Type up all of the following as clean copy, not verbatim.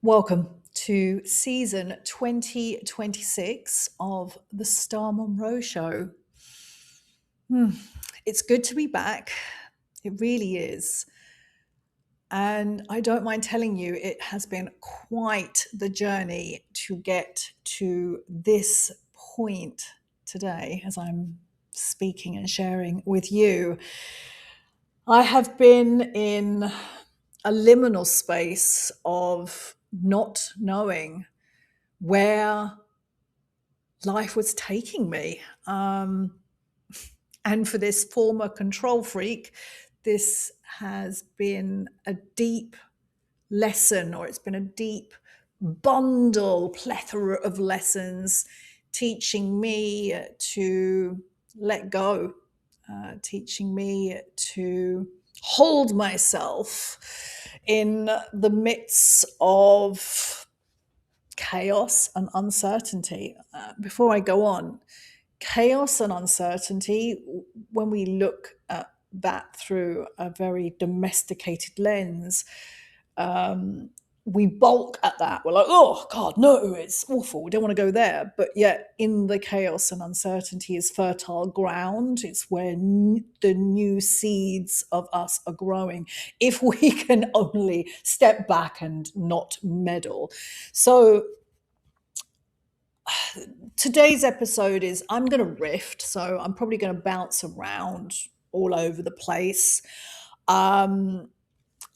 Welcome to season 2026 of the Star Monroe Show. Hmm, It's good to be back. It really is. And I don't mind telling you, it has been quite the journey to get to this point today as I'm speaking and sharing with you. I have been in a liminal space of not knowing where life was taking me. And for this former control freak, this has been a deep lesson, or it's been a deep plethora of lessons teaching me to let go, teaching me to hold myself in the midst of chaos and uncertainty. Before I go on, chaos and uncertainty, when we look at that through a very domesticated lens, um, we balk at that. We're like, oh God, no, it's awful. We don't want to go there. But yet, in the chaos and uncertainty is fertile ground. It's where the new seeds of us are growing, if we can only step back and not meddle. So, today's episode is I'm going to riff, so I'm probably going to bounce around all over the place.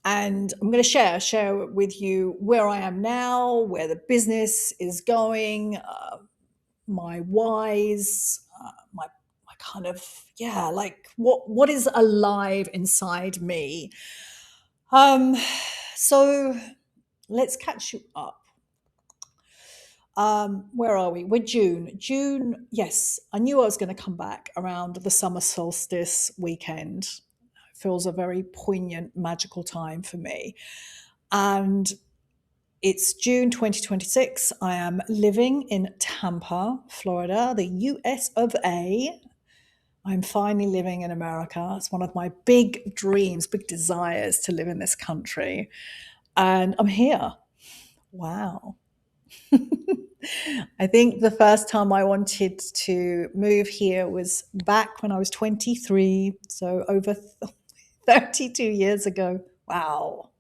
And I'm going to share with you where I am now, where the business is going, my whys, my kind of, like what is alive inside me. So let's catch you up. Where are we? We're June. Yes, I knew I was going to come back around the summer solstice weekend. It feels a very poignant, magical time for me. And it's June 2026. I am living in Tampa, Florida, the US of A. I'm finally living in America. It's one of my big dreams, big desires to live in this country. And I'm here. Wow. I think the first time I wanted to move here was back when I was 23, so over 32 years ago. Wow.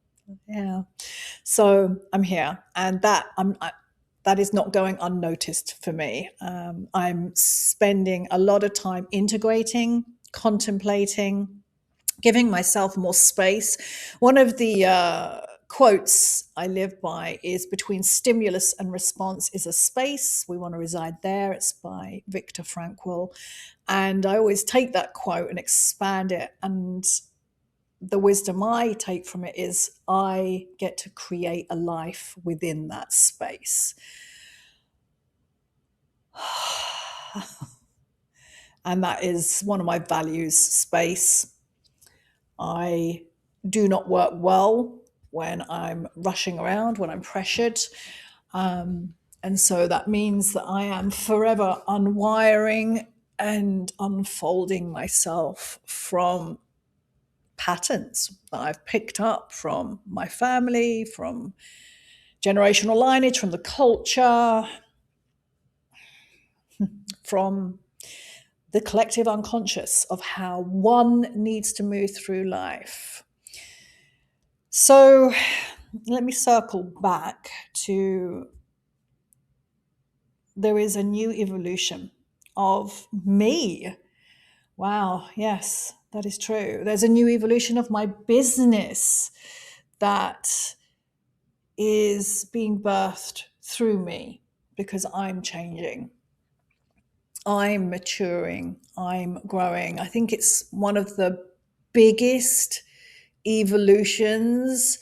Yeah. So I'm here, and that is not going unnoticed for me. I'm spending a lot of time integrating, contemplating, giving myself more space. One of the quotes I live by is between stimulus and response is a space. We want to reside there. It's by Viktor Frankl. And I always take that quote and expand it. And the wisdom I take from it is I get to create a life within that space. And that is one of my values, space. I do not work well when I'm rushing around, when I'm pressured. And so that means that I am forever unwiring and unfolding myself from patterns that I've picked up from my family, from generational lineage, from the culture, from the collective unconscious of how one needs to move through life. So let me circle back to there is a new evolution of me. Wow, yes, that is true. There's a new evolution of my business that is being birthed through me because I'm changing. I'm maturing. I'm growing. I think it's one of the biggest evolutions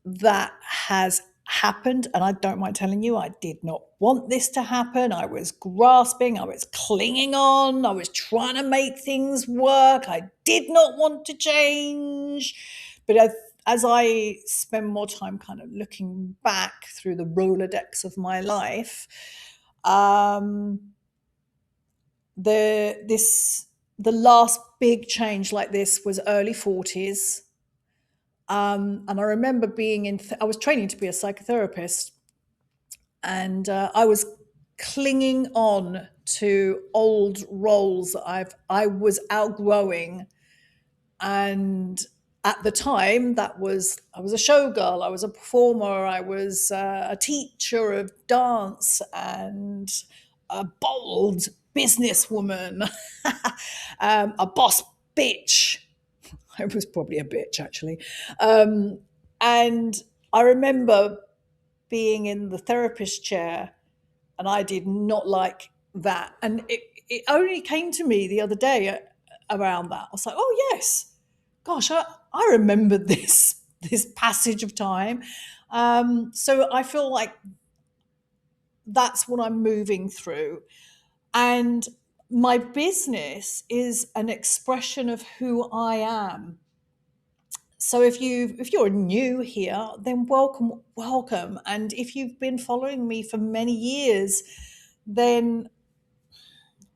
that has happened. And I don't mind telling you, I did not want this to happen. I was grasping, I was clinging on, I was trying to make things work. I did not want to change. But as I spend more time kind of looking back through the Rolodex of my life, the last big change like this was early 40s. And I remember being I was training to be a psychotherapist, and I was clinging on to old roles that I was outgrowing. And at the time, I was a showgirl, I was a performer, I was a teacher of dance, and a bold businesswoman, a boss bitch. I was probably a bitch, actually. And I remember being in the therapist chair, and I did not like that. And it only came to me the other day around that. I was like, oh yes, gosh, I remember this passage of time. So I feel like that's what I'm moving through. And my business is an expression of who I am. So if you're new here, then welcome. And if you've been following me for many years, then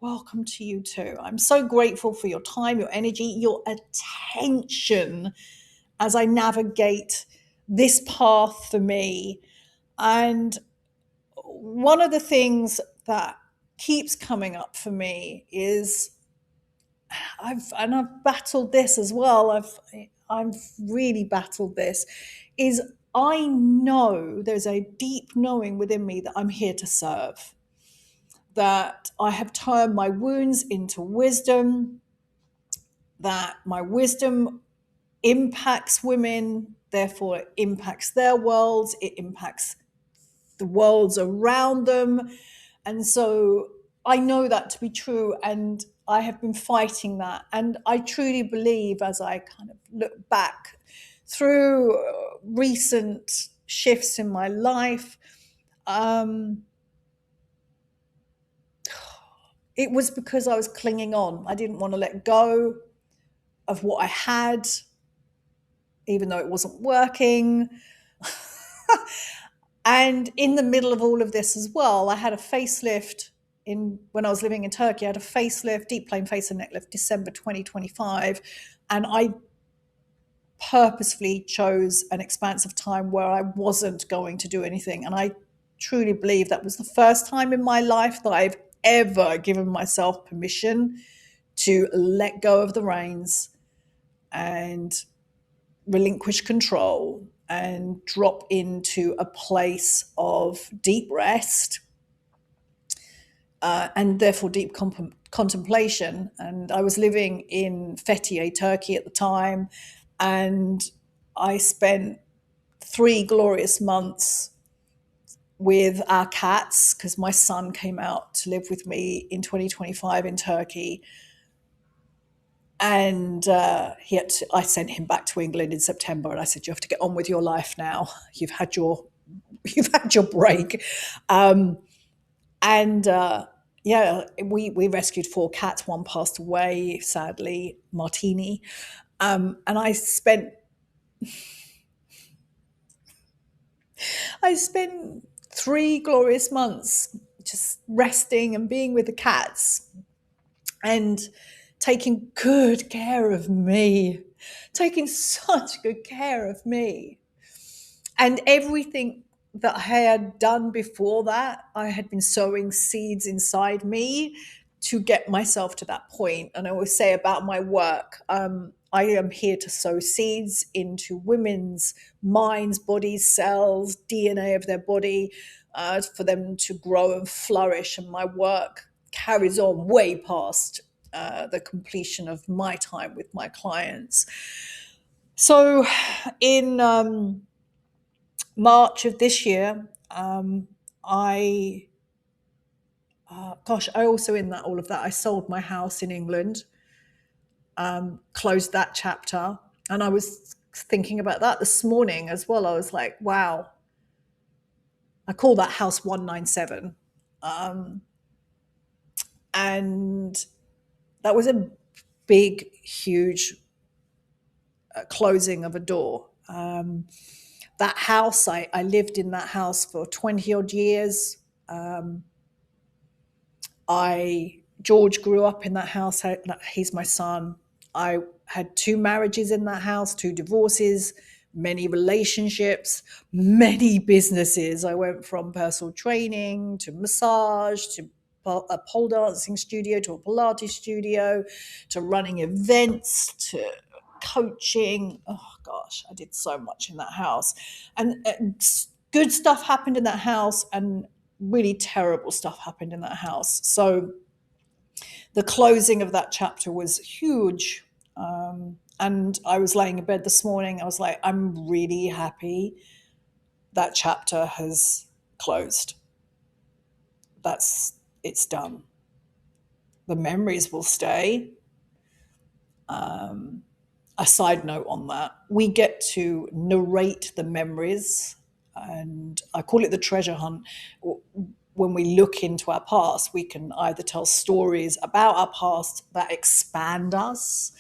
welcome to you too. I'm so grateful for your time, your energy, your attention as I navigate this path for me. And one of the things that keeps coming up for me is I've battled this as well. I've really battled this. Is I know there's a deep knowing within me that I'm here to serve. That I have turned my wounds into wisdom. That my wisdom impacts women, therefore it impacts their worlds. It impacts the worlds around them. And so I know that to be true, and I have been fighting that. And I truly believe, as I kind of look back through recent shifts in my life, it was because I was clinging on. I didn't want to let go of what I had, even though it wasn't working. And in the middle of all of this as well, I had a facelift when I was living in Turkey. I had a facelift, deep plane face and neck lift, December 2025. And I purposefully chose an expanse of time where I wasn't going to do anything. And I truly believe that was the first time in my life that I've ever given myself permission to let go of the reins and relinquish control and drop into a place of deep rest, and therefore deep contemplation. And I was living in Fethiye, Turkey at the time, and I spent 3 glorious months with our cats because my son came out to live with me in 2025 in Turkey. And I sent him back to England in September, and I said, "You have to get on with your life now. You've had your break." And yeah, we rescued 4 cats. One passed away, sadly, Martini. And I spent 3 glorious months just resting and being with the cats and taking good care of me, taking such good care of me. And everything that I had done before that, I had been sowing seeds inside me to get myself to that point. And I always say about my work, I am here to sow seeds into women's minds, bodies, cells, DNA of their body, for them to grow and flourish. And my work carries on way past the completion of my time with my clients. So in March of this year, I also in that all of that, I sold my house in England, closed that chapter, and I was thinking about that this morning as well. I was like, wow, I call that house 197, and that was a big, huge closing of a door. That house, I lived in that house for 20 odd years. George grew up in that house. He's my son. I had 2 marriages in that house, 2 divorces, many relationships, many businesses. I went from personal training to massage to a pole dancing studio to a Pilates studio to running events to coaching. Oh gosh, I did so much in that house. And good stuff happened in that house, and really terrible stuff happened in that house. So the closing of that chapter was huge. And I was laying in bed this morning. I was like, I'm really happy that chapter has closed. It's done. The memories will stay. A side note on that, we get to narrate the memories, and I call it the treasure hunt. When we look into our past, we can either tell stories about our past that expand us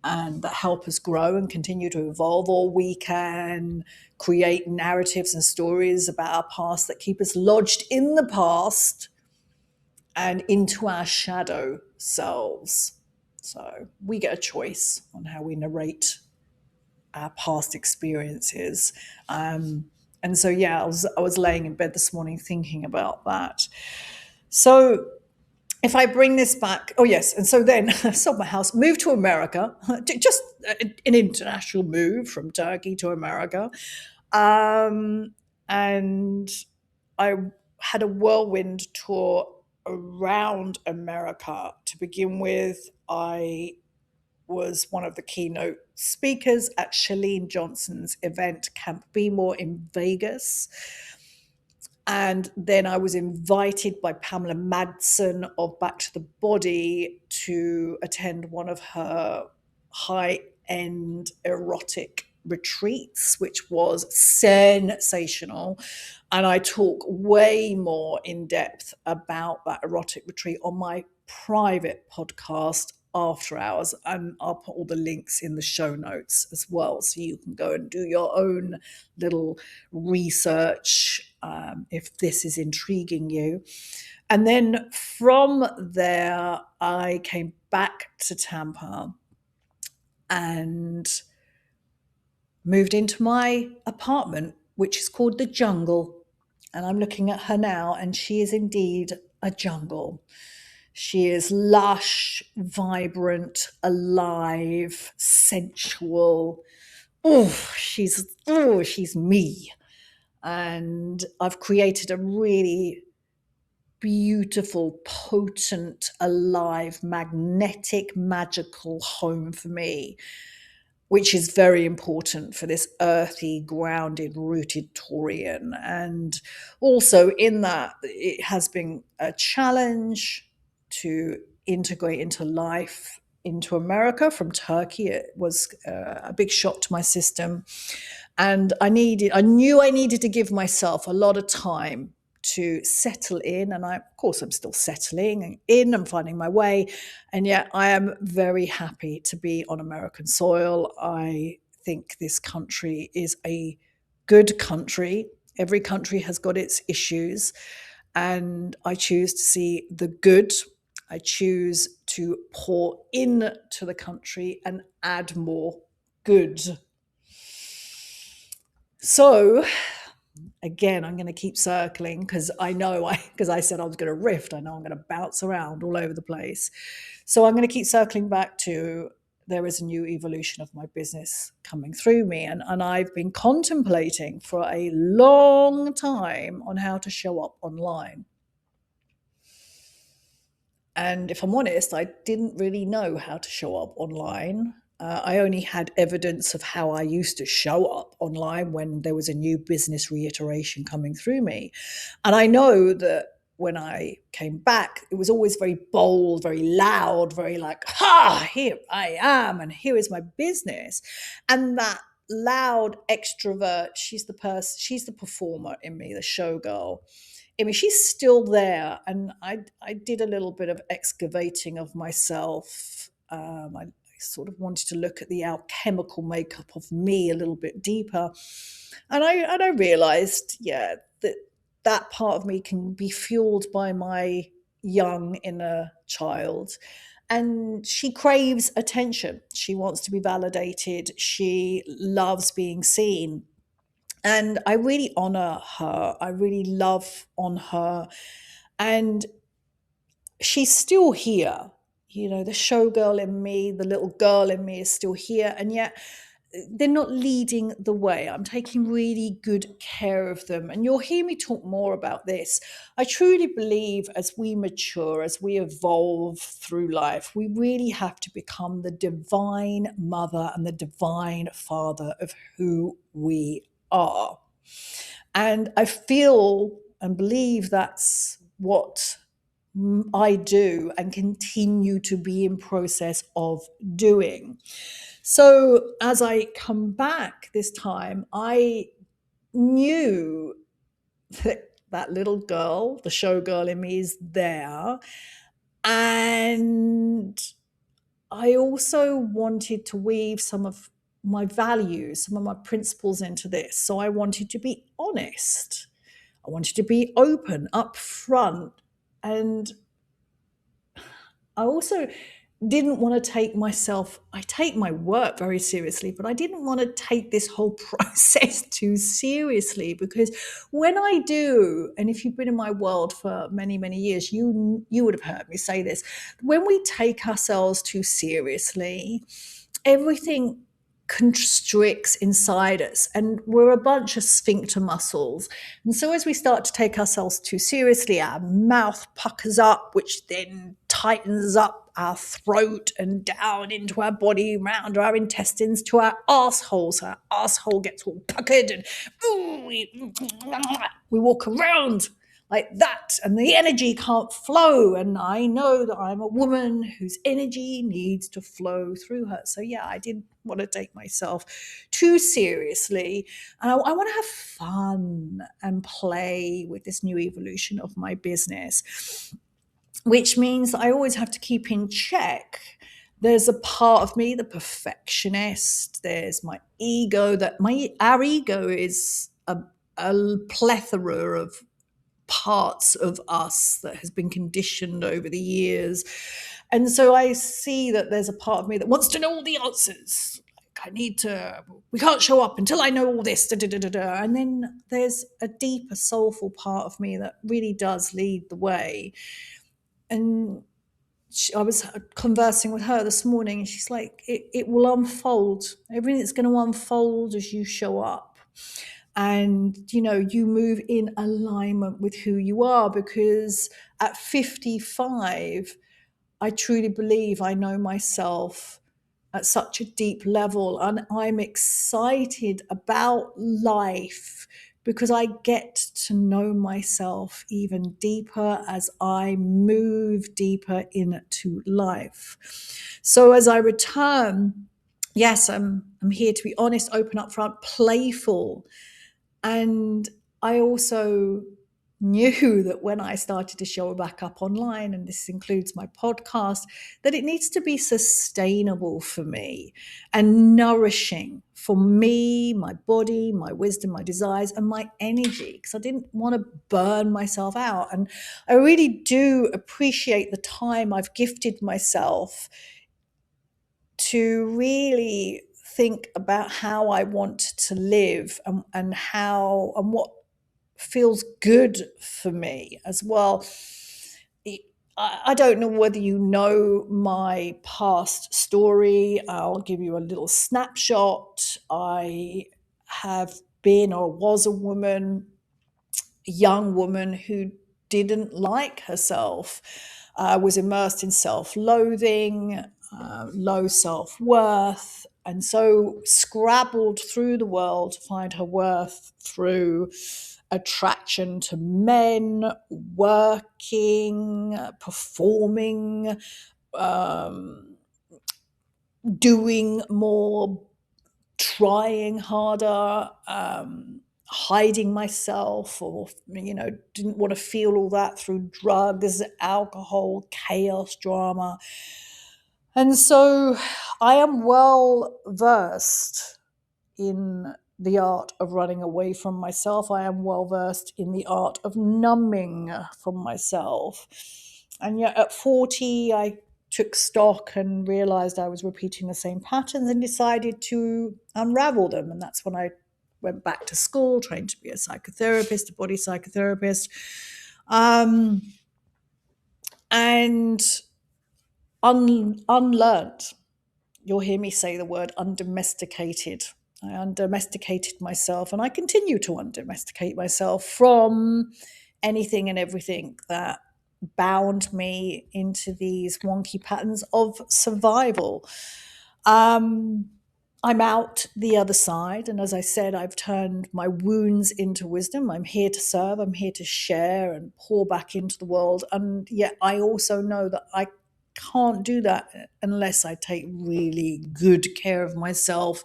and that help us grow and continue to evolve, or we can create narratives and stories about our past that keep us lodged in the past and into our shadow selves. So we get a choice on how we narrate our past experiences. And so, yeah, I was laying in bed this morning thinking about that. So if I bring this back, oh yes, and so then I sold my house, moved to America, just an international move from Turkey to America. And I had a whirlwind tour around America. To begin with, I was one of the keynote speakers at Chalene Johnson's event, Camp Be More in Vegas. And then I was invited by Pamela Madsen of Back to the Body to attend one of her high-end erotic retreats, which was sensational. And I talk way more in depth about that erotic retreat on my private podcast after hours, and I'll put all the links in the show notes as well, so you can go and do your own little research if this is intriguing you. And then from there, I came back to Tampa and moved into my apartment, which is called the Jungle. And I'm looking at her now, and she is indeed a jungle. She is lush, vibrant, alive, sensual. She's me. And I've created a really beautiful, potent, alive, magnetic, magical home for me, which is very important for this earthy, grounded, rooted Taurian. And also in that, it has been a challenge to integrate into life into America from Turkey. It was a big shock to my system. And I knew I needed to give myself a lot of time to settle in. And of course, I'm still settling in and finding my way. And yet I am very happy to be on American soil. I think this country is a good country. Every country has got its issues. And I choose to see the good. I choose to pour into the country and add more good. So again, I'm going to keep circling because because I said I was going to riff. I know I'm going to bounce around all over the place. So I'm going to keep circling back to there is a new evolution of my business coming through me. And I've been contemplating for a long time on how to show up online. And if I'm honest, I didn't really know how to show up online. I only had evidence of how I used to show up online when there was a new business reiteration coming through me. And I know that when I came back, it was always very bold, very loud, very like, here I am, and here is my business. And that loud extrovert, she's the performer in me, the showgirl. I mean, she's still there, and I did a little bit of excavating of myself. I sort of wanted to look at the alchemical makeup of me a little bit deeper, and I realized, yeah, that part of me can be fueled by my young inner child, And she craves attention. She wants to be validated. She loves being seen. And I really honor her. I really love on her. And she's still here. The showgirl in me, the little girl in me is still here. And yet they're not leading the way. I'm taking really good care of them. And you'll hear me talk more about this. I truly believe as we mature, as we evolve through life, we really have to become the divine mother and the divine father of who we are. And I feel and believe that's what I do and continue to be in process of doing. So as I come back this time, I knew that little girl, the showgirl in me, is there. And I also wanted to weave some of my values, some of my principles into this. So I wanted to be honest. I wanted to be open, upfront. And I also didn't want to I take my work very seriously, but I didn't want to take this whole process too seriously, because when I do, and if you've been in my world for many, many years, you would have heard me say this, when we take ourselves too seriously, everything constricts inside us, and we're a bunch of sphincter muscles. And so as we start to take ourselves too seriously, our mouth puckers up, which then tightens up our throat and down into our body, round our intestines to our asshole. So our asshole gets all puckered, and we walk around like that, and the energy can't flow. And I know that I'm a woman whose energy needs to flow through her. So yeah, I didn't want to take myself too seriously. And I want to have fun and play with this new evolution of my business, which means I always have to keep in check. There's a part of me, the perfectionist. There's my ego. Our ego is a plethora of parts of us that has been conditioned over the years. And so I see that there's a part of me that wants to know all the answers. We can't show up until I know all this. Da, da, da, da, da. And then there's a deeper, soulful part of me that really does lead the way. And I was conversing with her this morning, and she's like, it will unfold. Everything's going to unfold as you show up. And, you move in alignment with who you are, because at 55, I truly believe I know myself at such a deep level, and I'm excited about life because I get to know myself even deeper as I move deeper into life. So as I return, yes, I'm here to be honest, open, upfront, playful. And I also knew that when I started to show back up online, and this includes my podcast, that it needs to be sustainable for me and nourishing for me, my body, my wisdom, my desires, and my energy, because I didn't want to burn myself out. And I really do appreciate the time I've gifted myself to really think about how I want to live, and what feels good for me as well. I don't know whether you know my past story. I'll give you a little snapshot. I have been or was a young woman who didn't like herself, was immersed in self-loathing, low self-worth, and so scrabbled through the world to find her worth through attraction to men, working, performing, doing more, trying harder, hiding myself, or didn't want to feel all that through drugs, alcohol, chaos, drama. And so I am well versed in the art of running away from myself. I am well versed in the art of numbing from myself. And yet at 40, I took stock and realized I was repeating the same patterns and decided to unravel them. And that's when I went back to school, trained to be a psychotherapist, a body psychotherapist, and unlearned. You'll hear me say the word undomesticated. I undomesticated myself, and I continue to undomesticate myself from anything and everything that bound me into these wonky patterns of survival. I'm out the other side, and as I said, I've turned my wounds into wisdom. I'm here to serve, I'm here to share and pour back into the world. And yet I also know that I can't do that unless I take really good care of myself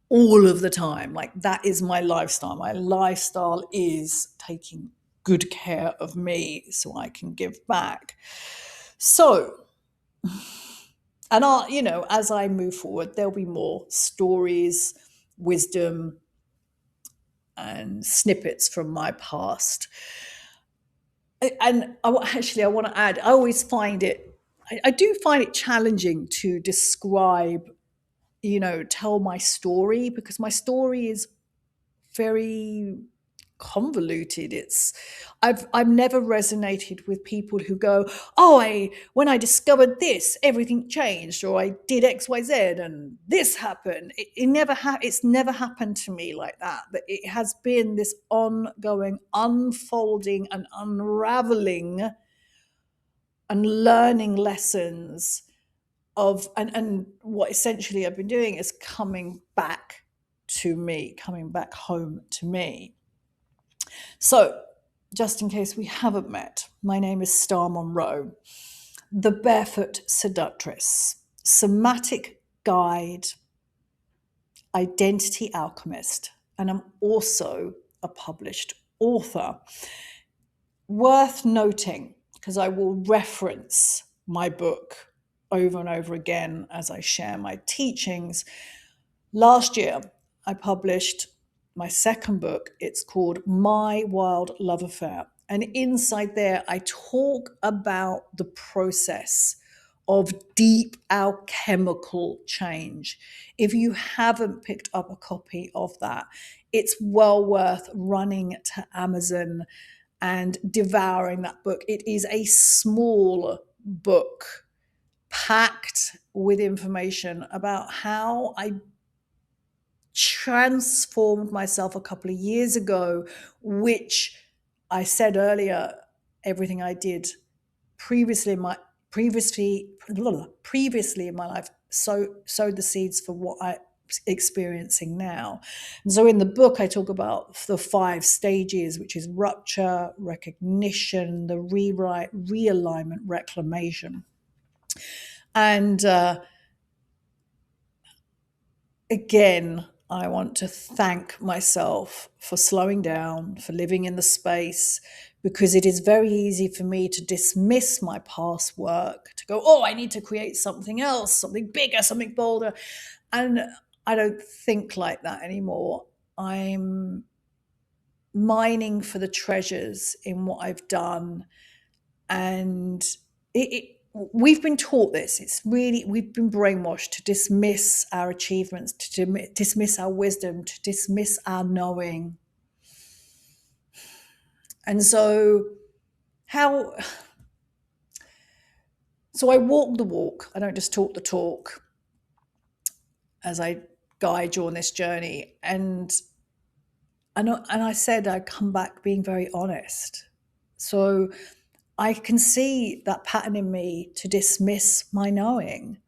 all of the time. Like, that is my lifestyle. My lifestyle is taking good care of me so I can give back. So, and as I move forward, there'll be more stories, wisdom, and snippets from my past. And I want to add, I always find it, I do find it challenging to describe, tell my story, because my story is very convoluted. I've never resonated with people who go, oh, when I discovered this, everything changed, or I did XYZ and this happened. It's never happened to me like that. But it has been this ongoing unfolding and unraveling and learning lessons of, and what essentially I've been doing is coming back home to me. So, just in case we haven't met, my name is Star Monroe, the Barefoot Seductress, Somatic Guide, Identity Alchemist, and I'm also a published author. Worth noting, because I will reference my book over and over again as I share my teachings. Last year, I published my second book. It's called My Wild Love Affair. And inside there, I talk about the process of deep alchemical change. If you haven't picked up a copy of that, it's well worth running to Amazon and devouring that book. It is a small book packed with information about how I transformed myself a couple of years ago, which I said earlier, everything I did previously in my life sowed the seeds for what I'm experiencing now. And so in the book, I talk about the 5 stages, which is rupture, recognition, the rewrite, realignment, reclamation. And again, I want to thank myself for slowing down, for living in the space, because it is very easy for me to dismiss my past work, to go, oh, I need to create something else, something bigger, something bolder. And I don't think like that anymore. I'm mining for the treasures in what I've done. And we've been taught this. We've been brainwashed to dismiss our achievements, to dismiss our wisdom, to dismiss our knowing. And so I walk the walk. I don't just talk the talk as I guide you on this journey. And I said I'd come back being very honest. So I can see that pattern in me to dismiss my knowing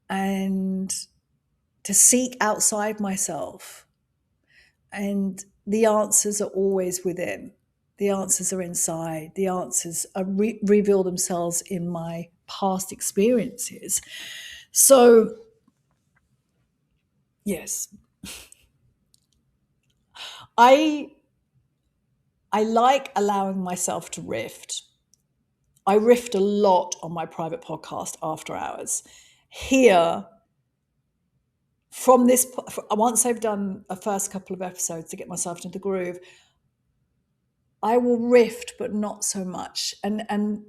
and to seek outside myself. And the answers are always within. The answers are inside. The answers reveal themselves in my past experiences. So, yes, I like allowing myself to rift. I rift a lot on my private podcast, After Hours. Here, from this, once I've done a first couple of episodes to get myself into the groove, I will rift, but not so much. And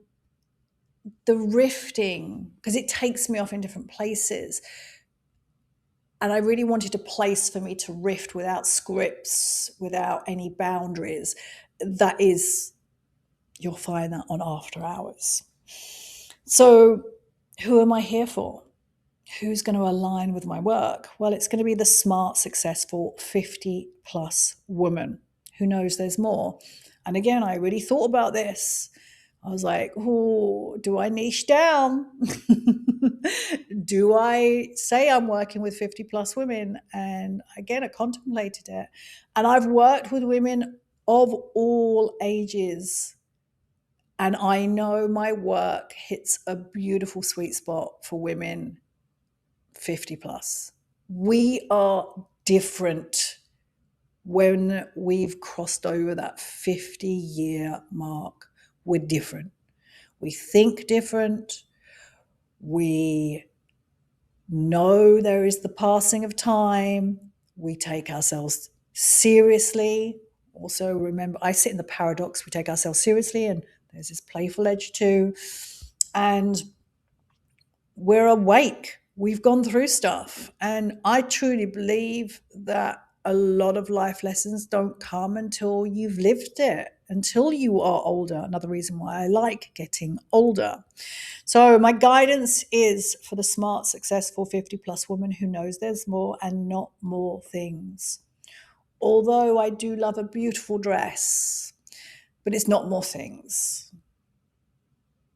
the rifting, because it takes me off in different places. And I really wanted a place for me to rift without scripts, without any boundaries. That is, you'll find that on After Hours. So, who am I here for? Who's going to align with my work? Well, it's going to be the smart, successful 50 plus woman who knows there's more. And again, I really thought about this. I was like, oh, do I niche down? Do I say I'm working with 50 plus women? And again, I contemplated it. And I've worked with women of all ages. And I know my work hits a beautiful sweet spot for women 50 plus. We are different when we've crossed over that 50-year mark. We're different. We think different. We know there is the passing of time. We take ourselves seriously. Also, remember, I sit in the paradox. We take ourselves seriously, and there's this playful edge too. And we're awake. We've gone through stuff. And I truly believe that a lot of life lessons don't come until you've lived it, until you are older. Another reason why I like getting older. So my guidance is for the smart, successful 50 plus woman who knows there's more and not more things. Although I do love a beautiful dress, but it's not more things.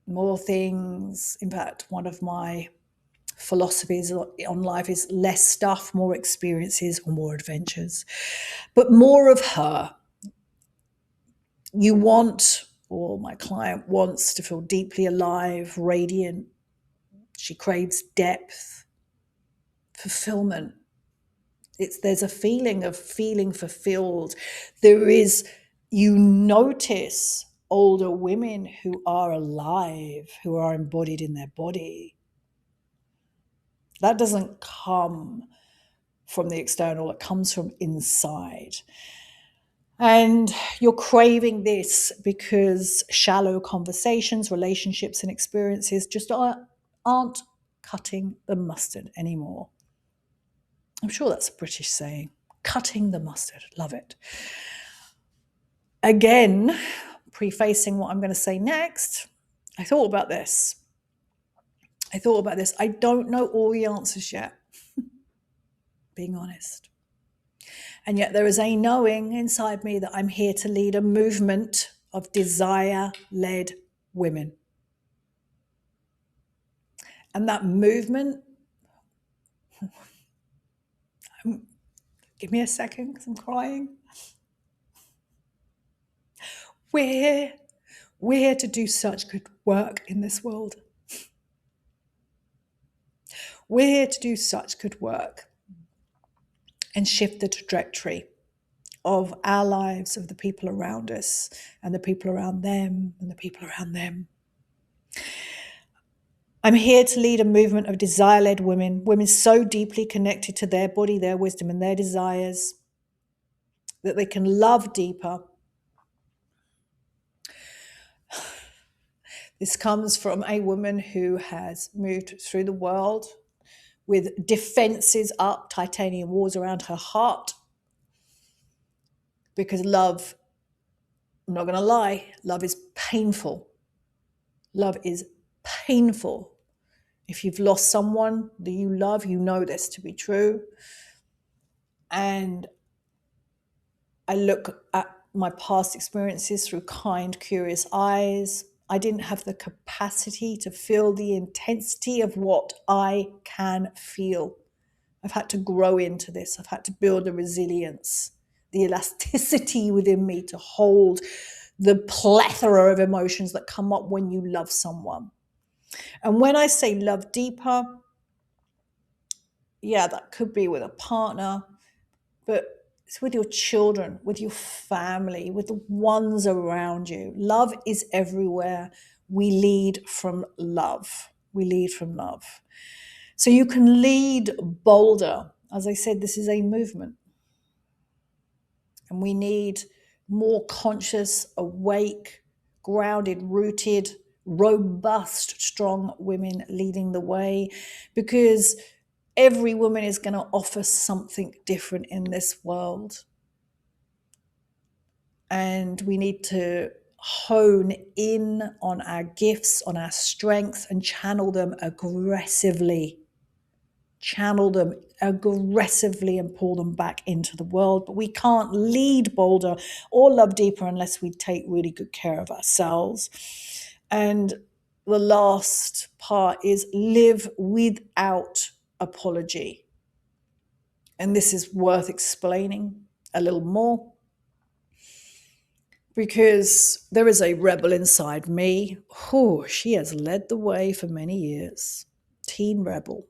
More things. In fact, one of my philosophies on life is less stuff, more experiences, or more adventures, but more of her. You want, or my client wants, to feel deeply alive, radiant. She craves depth, fulfillment. There's a feeling of feeling fulfilled. There is, you notice older women who are alive, who are embodied in their body. That doesn't come from the external, it comes from inside. And you're craving this because shallow conversations, relationships, and experiences just aren't cutting the mustard anymore. I'm sure that's a British saying. Cutting the mustard. Love it. Again, prefacing what I'm going to say next, I thought about this. I don't know all the answers yet, being honest. And yet there is a knowing inside me that I'm here to lead a movement of desire-led women. And that movement, give me a second because I'm crying. We're here to do such good work in this world. We're here to do such good work and shift the trajectory of our lives, of the people around us, and the people around them, and the people around them. I'm here to lead a movement of desire-led women, women so deeply connected to their body, their wisdom, and their desires that they can love deeper. This comes from a woman who has moved through the world with defenses up, titanium walls around her heart, because love, I'm not going to lie, love is painful. Love is painful. If you've lost someone that you love, you know this to be true. And I look at my past experiences through kind, curious eyes. I didn't have the capacity to feel the intensity of what I can feel. I've had to grow into this. I've had to build a resilience, the elasticity within me to hold the plethora of emotions that come up when you love someone. And when I say love deeper, yeah, that could be with a partner, but it's with your children, with your family, with the ones around you. Love is everywhere. We lead from love. We lead from love. So you can lead bolder. As I said, this is a movement. And we need more conscious, awake, grounded, rooted robust, strong women leading the way, because every woman is going to offer something different in this world. And we need to hone in on our gifts, on our strengths, and channel them aggressively. Channel them aggressively and pull them back into the world. But we can't lead bolder or love deeper unless we take really good care of ourselves. And the last part is live without apology. And this is worth explaining a little more, because there is a rebel inside me. Oh, she has led the way for many years. Teen rebel.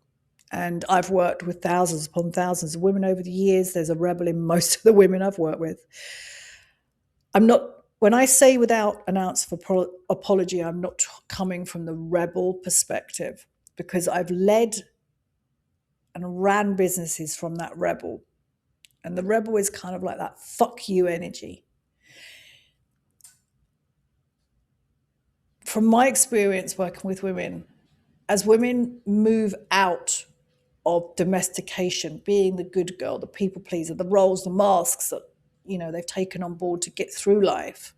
And I've worked with thousands upon thousands of women over the years. There's a rebel in most of the women I've worked with. When I say without an ounce of apology, I'm not coming from the rebel perspective, because I've led and ran businesses from that rebel. And the rebel is kind of like that fuck you energy. From my experience working with women, as women move out of domestication, being the good girl, the people pleaser, the roles, the masks that they've taken on board to get through life,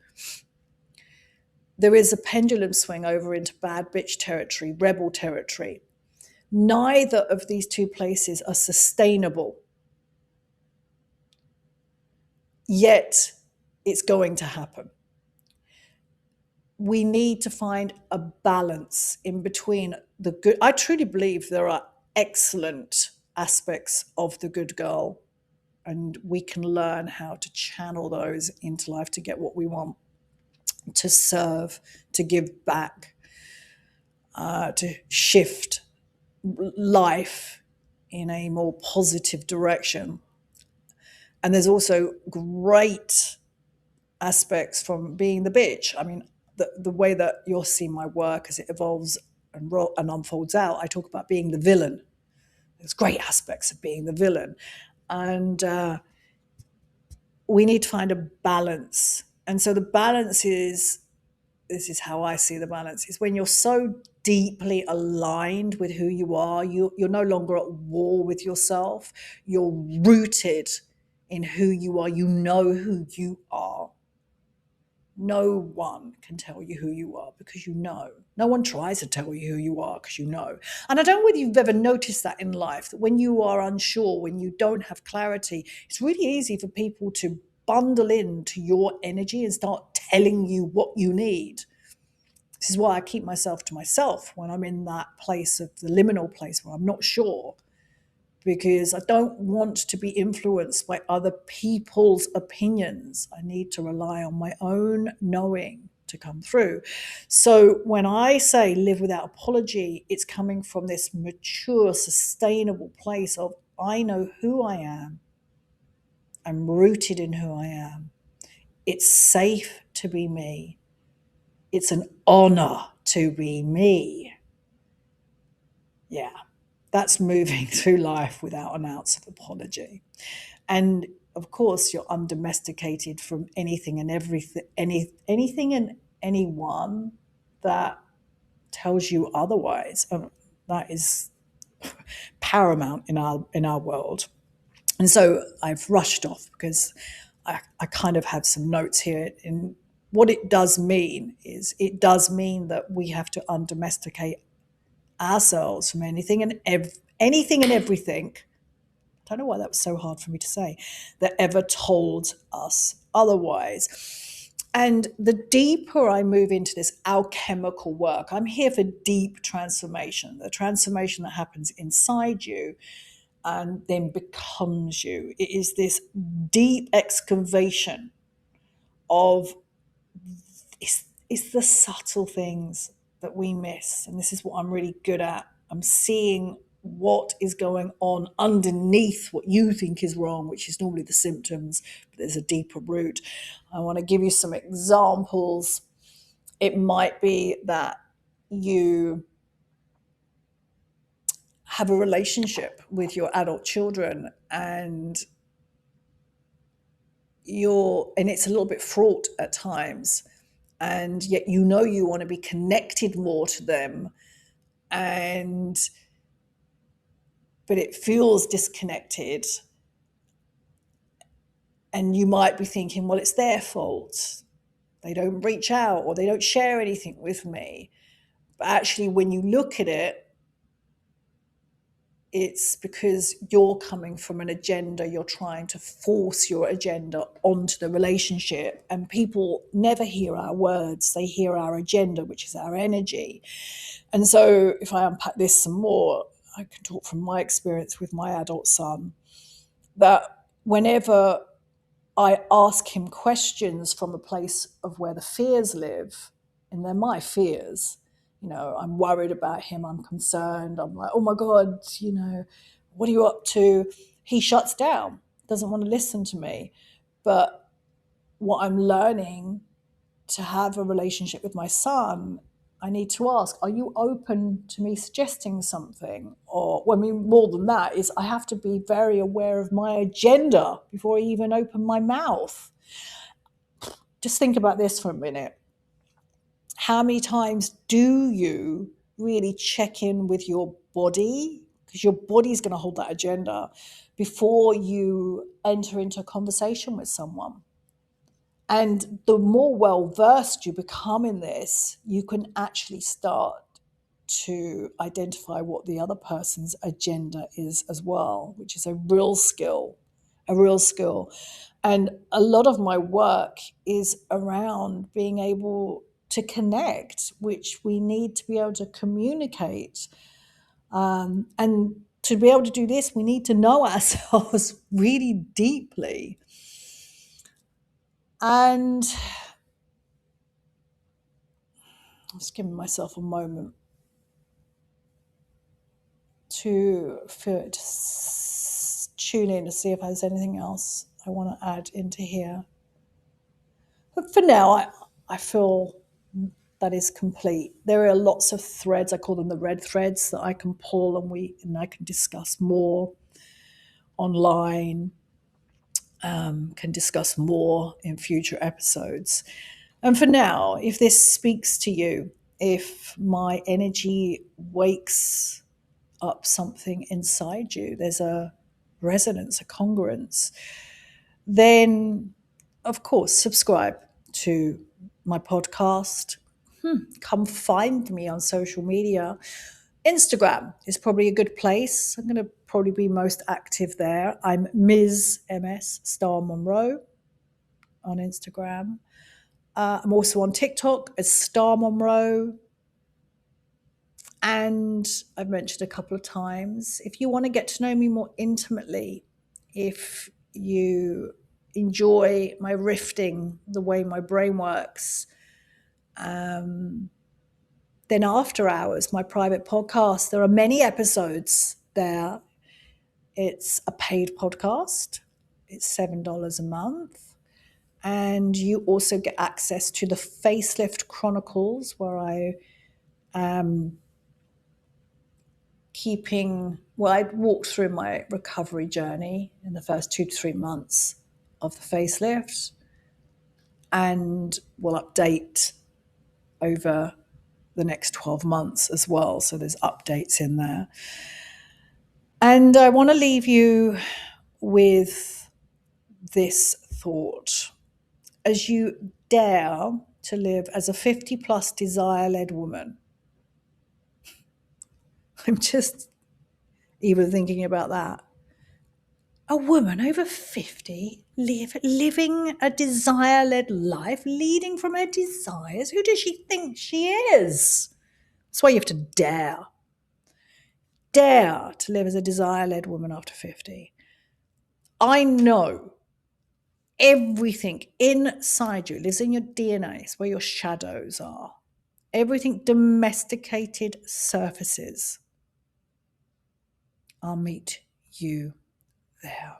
there is a pendulum swing over into bad bitch territory, rebel territory. Neither of these two places are sustainable, yet it's going to happen. We need to find a balance in between the good. I truly believe there are excellent aspects of the good girl, and we can learn how to channel those into life to get what we want, to serve, to give back, to shift life in a more positive direction. And there's also great aspects from being the bitch. I mean, the way that you'll see my work as it evolves and unfolds out, I talk about being the villain. There's great aspects of being the villain. And we need to find a balance. And so the balance is, this is how I see the balance, is when you're so deeply aligned with who you are, you're no longer at war with yourself. You're rooted in who you are. You know who you are. No one can tell you who you are, because you know. No one tries to tell you who you are, because you know. And I don't know whether you've ever noticed that in life, that when you are unsure, when you don't have clarity, it's really easy for people to bundle into your energy and start telling you what you need. This is why I keep myself to myself when I'm in that place of the liminal place where I'm not sure, because I don't want to be influenced by other people's opinions. I need to rely on my own knowing to come through. So when I say live without apology, it's coming from this mature, sustainable place of, I know who I am. I'm rooted in who I am. It's safe to be me. It's an honor to be me. Yeah. That's moving through life without an ounce of apology. And of course, you're undomesticated from anything and everything, anything and anyone that tells you otherwise. That is paramount in our world. And so I've rushed off, because I kind of have some notes here. And what it does mean is, it does mean that we have to undomesticate ourselves from anything and everything. I don't know why that was so hard for me to say, that ever told us otherwise. And the deeper I move into this alchemical work, I'm here for deep transformation, the transformation that happens inside you and then becomes you. It is this deep excavation of, it's the subtle things that we miss. And this is what I'm really good at. I'm seeing what is going on underneath what you think is wrong, which is normally the symptoms, but there's a deeper root. I want to give you some examples. It might be that you have a relationship with your adult children, and it's a little bit fraught at times, and yet you know you want to be connected more to them, and but it feels disconnected, and you might be thinking, well, it's their fault. They don't reach out or they don't share anything with me. But actually, when you look at it, it's because you're coming from an agenda. You're trying to force your agenda onto the relationship, and people never hear our words. They hear our agenda, which is our energy. And so if I unpack this some more, I can talk from my experience with my adult son, that whenever I ask him questions from a place of where the fears live, and they're my fears. I'm worried about him. I'm concerned. I'm like, oh my God, what are you up to? He shuts down, doesn't want to listen to me. But what I'm learning to have a relationship with my son, I need to ask, are you open to me suggesting something? Or, well, I mean, more than that is I have to be very aware of my agenda before I even open my mouth. Just think about this for a minute. How many times do you really check in with your body? Because your body's going to hold that agenda before you enter into a conversation with someone. And the more well-versed you become in this, you can actually start to identify what the other person's agenda is as well, which is a real skill. And a lot of my work is around being able to connect, which we need to be able to communicate. And to be able to do this, we need to know ourselves really deeply. And I'm just giving myself a moment to tune in to see if there's anything else I want to add into here. But for now, I feel that is complete. There are lots of threads, I call them the red threads, that I can pull, and I can discuss more online, can discuss more in future episodes. And for now, if this speaks to you, if my energy wakes up something inside you, there's a resonance, a congruence, then of course subscribe to my podcast. Come find me on social media. Instagram is probably a good place. I'm going to probably be most active there. I'm Ms. MS Star Monroe on Instagram. I'm also on TikTok as Star Monroe. And I've mentioned a couple of times, if you want to get to know me more intimately, if you enjoy my rifting, the way my brain works, then After Hours, my private podcast, there are many episodes there. It's a paid podcast. It's $7 a month. And you also get access to the Facelift Chronicles, where I I walked through my recovery journey in the first 2 to 3 months of the facelift, and will update over the next 12 months as well. So there's updates in there. And I want to leave you with this thought. As you dare to live as a 50 plus desire-led woman, I'm just even thinking about that. A woman over 50 living a desire-led life, leading from her desires. Who does she think she is? That's why you have to dare. Dare to live as a desire-led woman after 50. I know everything inside you lives in your DNA. It's where your shadows are. Everything domesticated surfaces. I'll meet you there.